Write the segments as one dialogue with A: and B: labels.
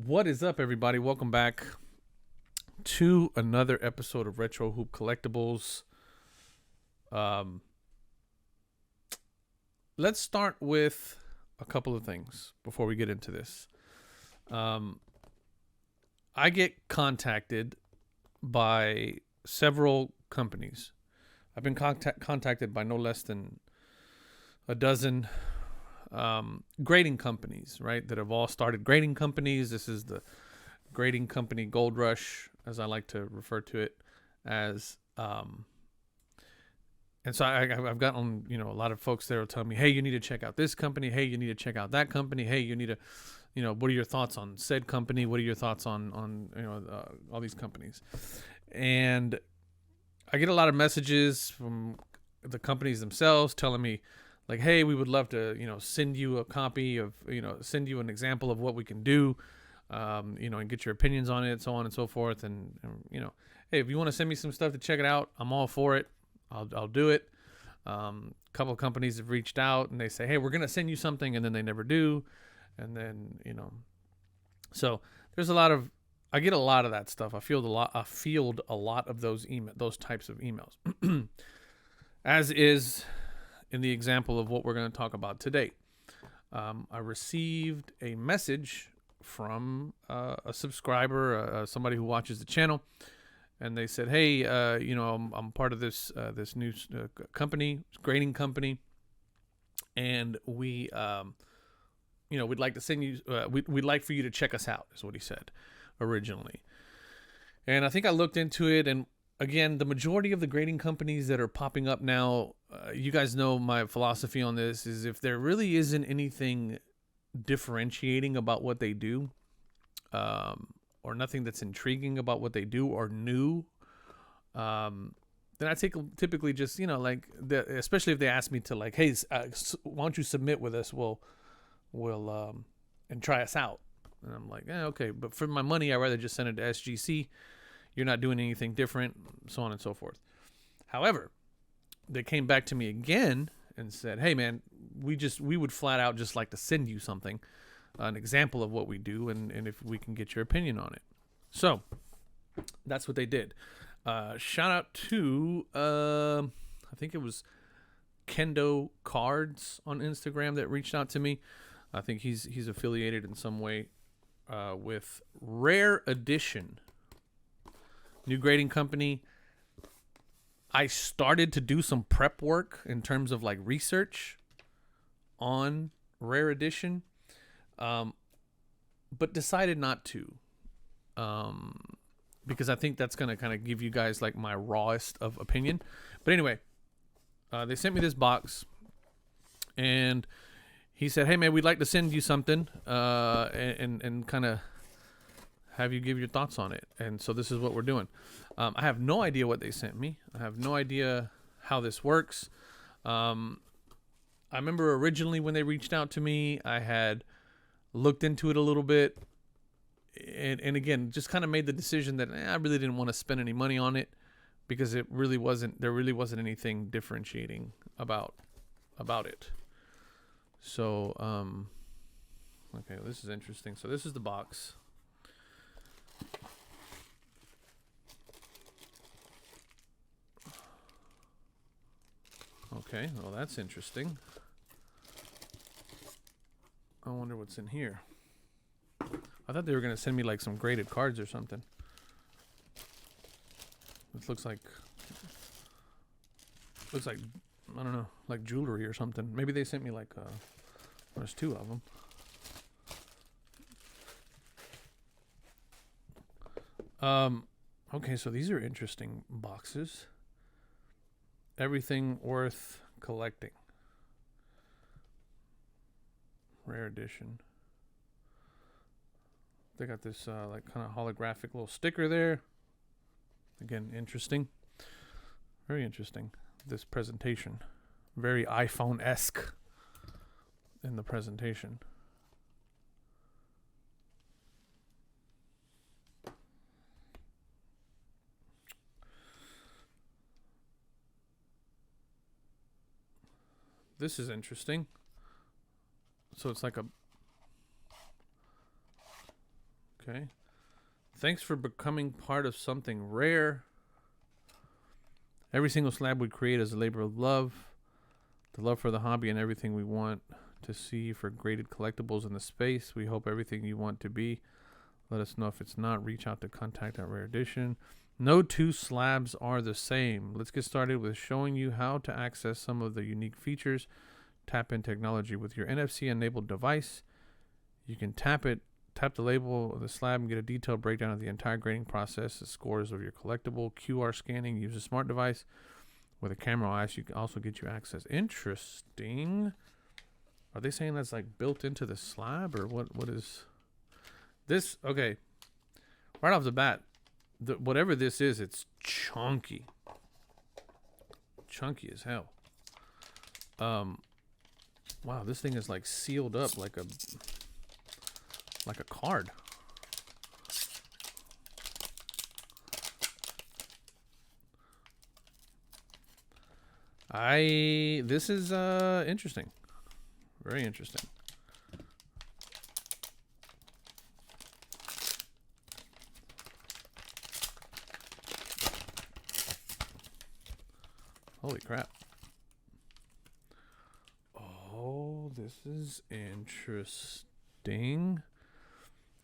A: What is up, everybody? Welcome back to another episode of Retro Hoop Collectibles. Um, let's start with a couple of things before we get into this. I get contacted by several companies. I've been contacted by no less than a dozen grading companies, right? That have all started grading companies. This is the grading company Gold Rush, as I like to refer to it as. And so I've gotten, a lot of folks there will tell me, hey, you need to check out this company. Hey, you need to check out that company. Hey, you need to, what are your thoughts on said company? What are your thoughts on all these companies? And I get a lot of messages from the companies themselves telling me, like, hey, we would love to, send you a copy of, send you an example of what we can do, and get your opinions on it, so on and so forth. And hey, if you want to send me some stuff to check it out, I'm all for it. I'll do it. A couple of companies have reached out and they say, hey, we're going to send you something. And then they never do. And then, so there's I get a lot of that stuff. I field a lot of those types of emails, as is in the example of what we're going to talk about today. I received a message from a subscriber, somebody who watches the channel, and they said, hey, I'm part of this new company, grading company, and we, we'd like to send you, we'd like for you to check us out, is what he said originally. And I think I looked into it, and again, the majority of the grading companies that are popping up now, you guys know my philosophy on this, is if there really isn't anything differentiating about what they do, or nothing that's intriguing about what they do or new, then I typically just, especially if they ask me to, like, hey, why don't you submit with us? We'll and try us out. And I'm like, okay, but for my money, I'd rather just send it to SGC. You're not doing anything different, so on and so forth. However, they came back to me again and said, hey, man, we would flat out just like to send you something, an example of what we do, and if we can get your opinion on it. So that's what they did. Shout out to, I think it was Kendo Cards on Instagram that reached out to me. I think he's affiliated in some way with Rare Edition, new grading company. I started to do some prep work in terms of like research on Rare Edition, but decided not to, because I think that's going to kind of give you guys like my rawest of opinion. But anyway, they sent me this box, and he said, hey, man, we'd like to send you something, and kind of have you give your thoughts on it. And so this is what we're doing. I have no idea what they sent me. I have no idea how this works. I remember originally when they reached out to me, I had looked into it a little bit, and again, just kind of made the decision that I really didn't want to spend any money on it, because there really wasn't anything differentiating about it. So, okay, this is interesting. So this is the box. Okay, well, that's interesting. I wonder what's in here. I thought they were going to send me like some graded cards or something. This looks like, I don't know, like jewelry or something. Maybe they sent me like, there's two of them. Okay, so these are interesting boxes. Everything worth collecting. Rare Edition. They got this like kind of holographic little sticker there. Again, interesting. Very interesting. This presentation. Very iPhone-esque in the presentation. This is interesting. So it's like a Okay. Thanks for becoming part of something rare. Every single slab we create is a labor of love. The love for the hobby and everything we want to see for graded collectibles in the space. We hope everything you want to be. Let us know if it's not. Reach out to contact at Rare Edition. No two slabs are the same. Let's get started with showing you how to access some of the unique features. Tap in technology with your NFC enabled device. You can tap the label of the slab and get a detailed breakdown of the entire grading process, the scores of your collectible. QR scanning. Use a smart device with a camera eyes. You can also get you access. Interesting. Are they saying that's like built into the slab, or what is this? Okay, right off the bat, whatever this is, it's chunky as hell. Wow, this thing is like sealed up like a card. This is interesting. Very interesting. Holy crap. Oh, this is interesting.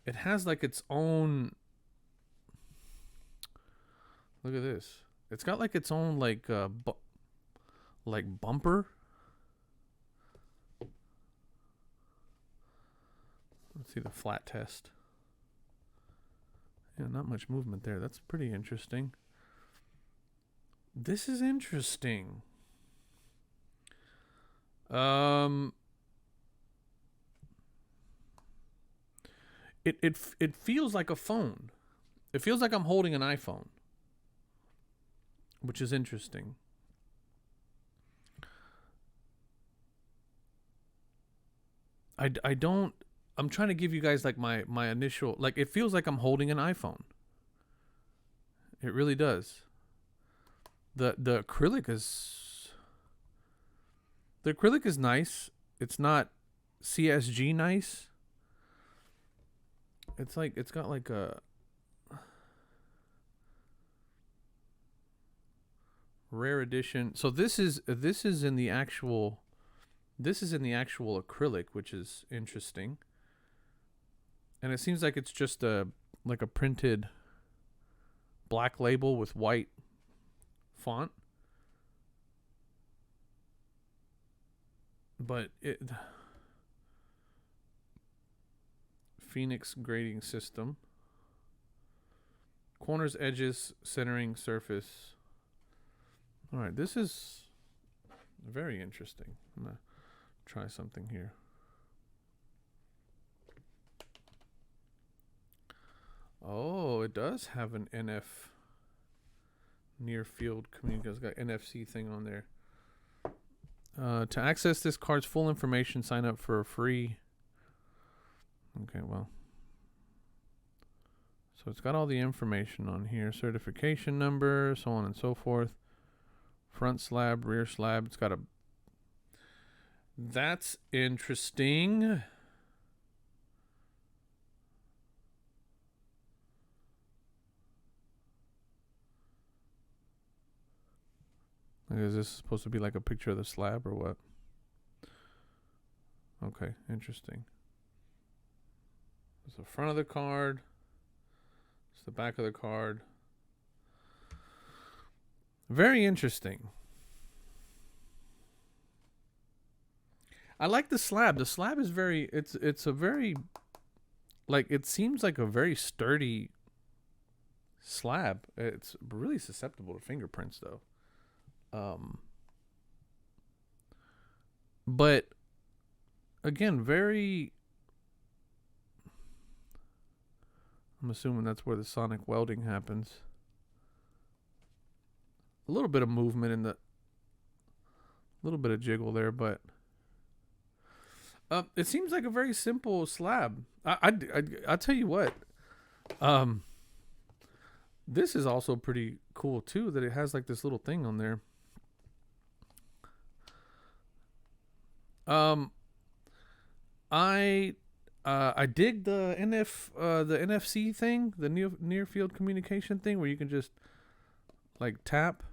A: It has like its own... Look at this. It's got like its own like bumper. Let's see the flat test. Yeah, not much movement there. That's pretty interesting. This is interesting. It feels like a phone. It feels like I'm holding an iPhone, which is interesting. I'm trying to give you guys like my initial, like, it feels like I'm holding an iPhone. It really does. The acrylic is nice. It's not CSG nice. It's like, it's got like a rare edition. So this is in the actual acrylic, which is interesting. And it seems like it's just a printed black label with white font. But Phoenix grading system. Corners, edges, centering, surface. All right, this is very interesting. I'm going to try something here. Oh, it does have an NF near field communication. It's got NFC thing on there. To access this card's full information, sign up for a free. Okay, well. So it's got all the information on here. Certification number, so on and so forth. Front slab, rear slab. It's got a... That's interesting. Is this supposed to be like a picture of the slab or what? Okay, interesting. It's the front of the card. It's the back of the card. Very interesting. I like the slab. The slab is very... It's a very... Like, it seems like a very sturdy slab. It's really susceptible to fingerprints, though. But again, I'm assuming that's where the sonic welding happens. A little bit of movement in a little bit of jiggle there, but it seems like a very simple slab. I'll tell you what. This is also pretty cool too, that it has like this little thing on there. I I dig the the NFC thing, the near field communication thing, where you can just like tap.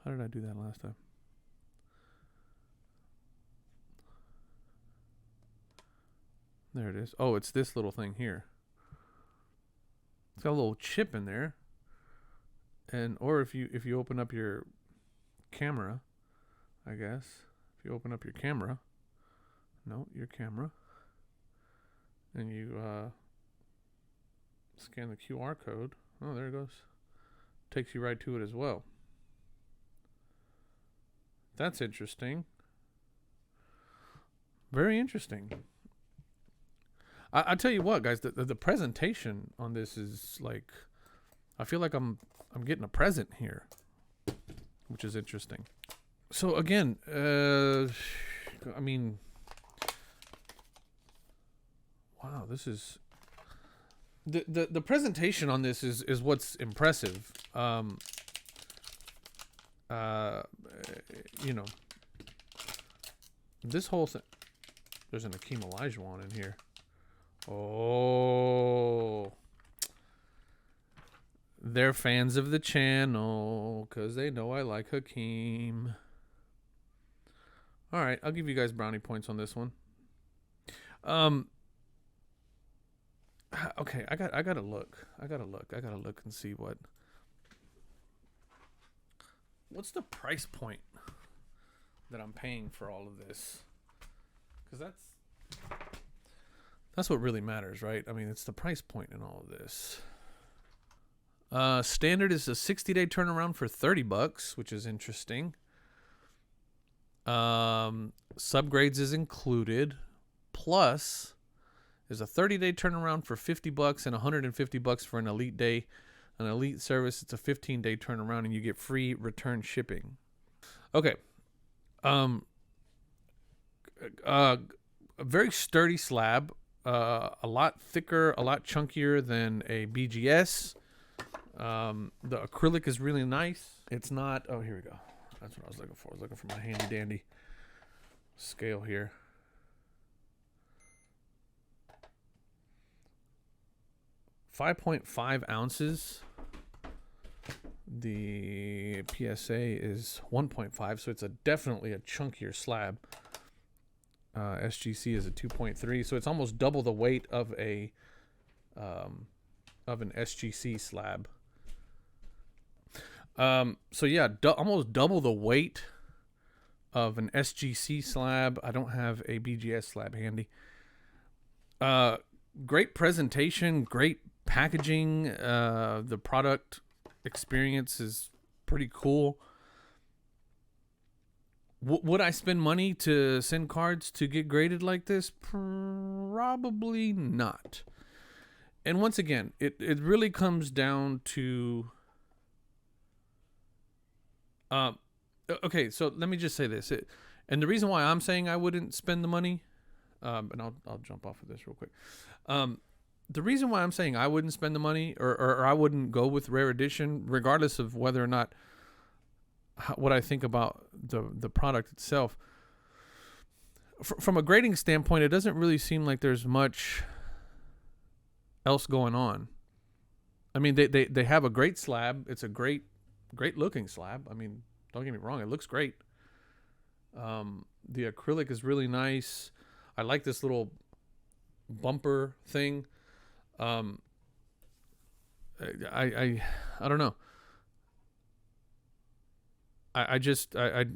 A: How did I do that last time? There it is. Oh, it's this little thing here. It's got a little chip in there, and or if you open up your camera, I guess if you open up your camera, your camera, and you scan the QR code. Oh, there it goes. Takes you right to it as well. That's interesting. Very interesting. I tell you what, guys, the presentation on this is like, I feel like I'm getting a present here, which is interesting. So again, I mean, wow, this is the presentation on this is what's impressive. You know, this whole thing. There's an Akeem Olajuwon in here. Oh, they're fans of the channel because they know I like Hakeem. All right, I'll give you guys brownie points on this one. Okay, I gotta look. I gotta look and see what's the price point that I'm paying for all of this, because that's what really matters, right? I mean, it's the price point in all of this. Standard is a 60-day turnaround for $30, which is interesting. Subgrades is included. Plus is a 30-day turnaround for $50 and $150 for an elite day. An elite service, it's a 15-day turnaround, and you get free return shipping. Okay. A very sturdy slab. A lot thicker, a lot chunkier than a BGS. The acrylic is really nice. It's not. Oh, here we go. That's what I was looking for. I was looking for my handy dandy scale here. .5 ounces. The PSA is 1.5, so it's definitely a chunkier slab. SGC is a 2.3, so it's almost double the weight of an SGC slab. So yeah, almost double the weight of an SGC slab. I don't have a BGS slab handy. Great presentation, great packaging. The product experience is pretty cool. Would I spend money to send cards to get graded like this? Probably not. And once again, it really comes down to... okay, so let me just say this. And the reason why I'm saying I wouldn't spend the money... and I'll jump off of this real quick. The reason why I'm saying I wouldn't spend the money or I wouldn't go with Rare Edition, regardless of whether or not what I think about the product itself. From a grading standpoint, it doesn't really seem like there's much else going on. I mean, they have a great slab. It's a great looking slab. I mean, don't get me wrong, it looks great. The acrylic is really nice. I like this little bumper thing. I don't know. I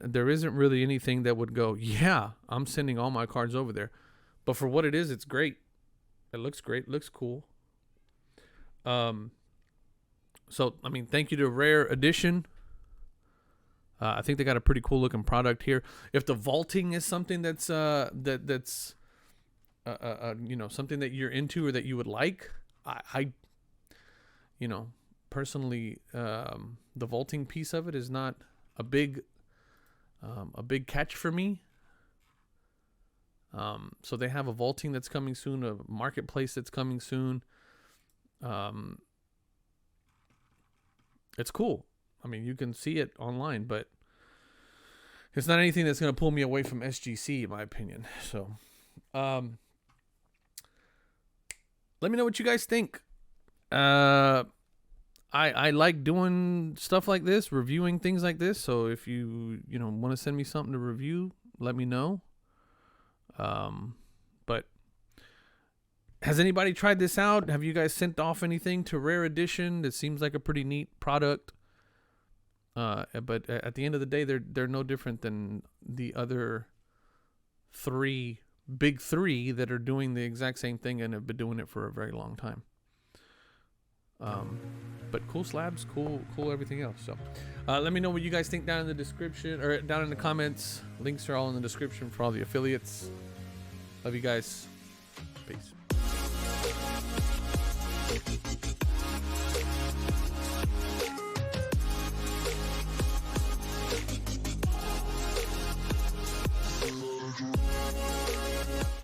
A: there isn't really anything that would go, yeah, I'm sending all my cards over there. But for what it is, it's great. It looks great. It looks cool. So, I mean, thank you to Rare Edition. I think they got a pretty cool looking product here. If the vaulting is something that's that's something that you're into or that you would like, I personally, the vaulting piece of it is not a big catch for me. So they have a vaulting that's coming soon, a marketplace that's coming soon. It's cool. I mean, you can see it online, but it's not anything that's going to pull me away from SGC, in my opinion. So, Let me know what you guys think. I like doing stuff like this, reviewing things like this. So if you want to send me something to review, let me know. But has anybody tried this out? Have you guys sent off anything to Rare Edition? It seems like a pretty neat product. But at the end of the day, they're no different than the other big three that are doing the exact same thing and have been doing it for a very long time. But cool slabs, cool everything else. So let me know what you guys think down in the description or down in the comments. Links are all in the description for all the affiliates. Love you guys. Peace.